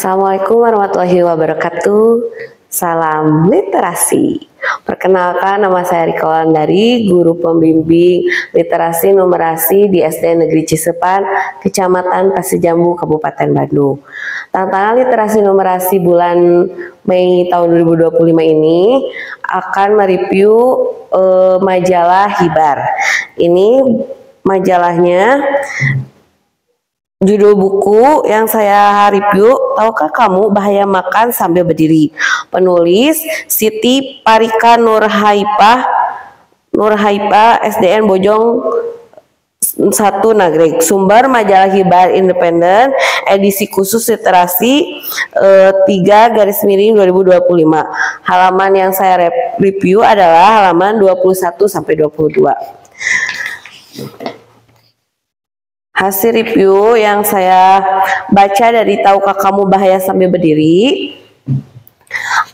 Assalamualaikum warahmatullahi wabarakatuh. Salam literasi. Perkenalkan, nama saya Rika Wulandari, guru pembimbing literasi numerasi di SD Negeri Cisepan, Kecamatan Pasir-Jambu, Kabupaten Bandung. Tantangan literasi numerasi bulan Mei tahun 2025 ini akan mereview majalah Hibar. Ini majalahnya. Judul buku yang saya review, tahukah kamu bahaya makan sambil berdiri? Penulis Siti Parika Nurhaipah SDN Bojong 1 Nagreg. Sumber majalah Hibar Independen, edisi khusus literasi 3/2025. Halaman yang saya review adalah halaman 21 sampai 22. Hasil review yang saya baca dari tahukah kamu bahaya sambil berdiri?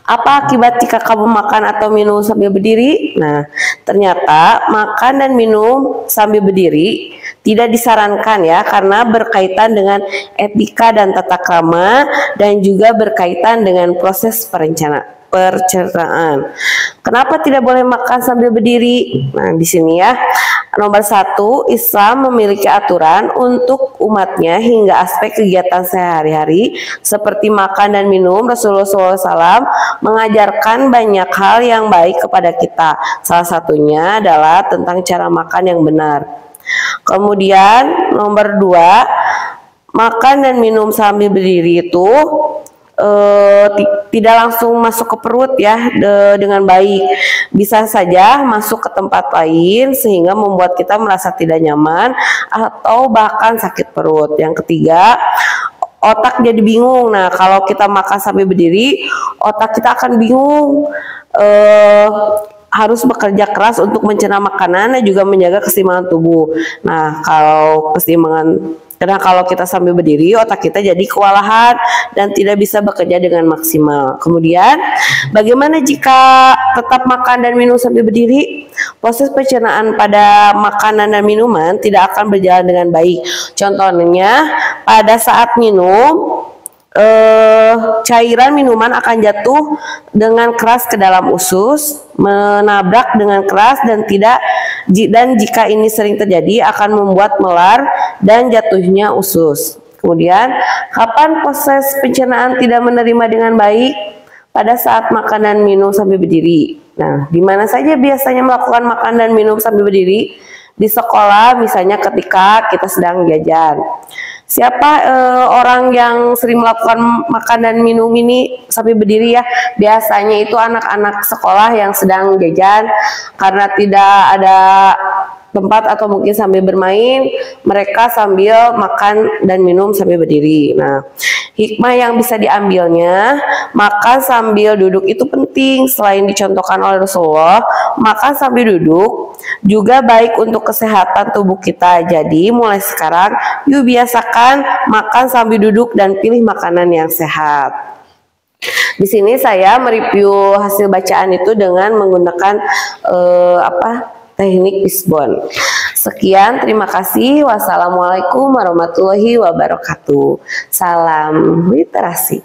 Apa akibat jika kamu makan atau minum sambil berdiri? Nah, ternyata makan dan minum sambil berdiri tidak disarankan ya, karena berkaitan dengan etika dan tata krama dan juga berkaitan dengan proses pencernaan. Kenapa tidak boleh makan sambil berdiri? Nah, di sini ya. Nomor 1, Islam memiliki aturan untuk umatnya hingga aspek kegiatan sehari-hari seperti makan dan minum. Rasulullah SAW mengajarkan banyak hal yang baik kepada kita. Salah satunya adalah tentang cara makan yang benar. Kemudian nomor 2, makan dan minum sambil berdiri itu tidak langsung masuk ke perut ya dengan baik, bisa saja masuk ke tempat lain sehingga membuat kita merasa tidak nyaman atau bahkan sakit perut. Yang ketiga, otak jadi bingung. Nah, kalau kita makan sambil berdiri, otak kita akan bingung, harus bekerja keras untuk mencerna makanan dan juga menjaga keseimbangan tubuh. Nah, karena kalau kita sambil berdiri, otak kita jadi kewalahan dan tidak bisa bekerja dengan maksimal. Kemudian, bagaimana jika tetap makan dan minum sambil berdiri? Proses pencernaan pada makanan dan minuman tidak akan berjalan dengan baik. Contohnya, pada saat minum, cairan minuman akan jatuh dengan keras ke dalam usus, menabrak dengan keras dan jika ini sering terjadi akan membuat melar dan jatuhnya usus. Kemudian, kapan proses pencernaan tidak menerima dengan baik? Pada saat makan dan minum sambil berdiri. Nah, di mana saja biasanya melakukan makan dan minum sambil berdiri? Di sekolah, misalnya ketika kita sedang jajan. Siapa orang yang sering melakukan makan dan minum ini sambil berdiri ya? Biasanya itu anak-anak sekolah yang sedang jajan, karena tidak ada tempat atau mungkin sambil bermain, mereka sambil makan dan minum sambil berdiri. Nah, hikmah yang bisa diambilnya, makan sambil duduk itu penting. Selain dicontohkan oleh Rasulullah, makan sambil duduk juga baik untuk kesehatan tubuh kita. Jadi mulai sekarang yuk biasakan makan sambil duduk dan pilih makanan yang sehat. Di sini saya mereview hasil bacaan itu dengan menggunakan teknik Fishbone. Sekian, terima kasih. Wassalamualaikum warahmatullahi wabarakatuh. Salam literasi.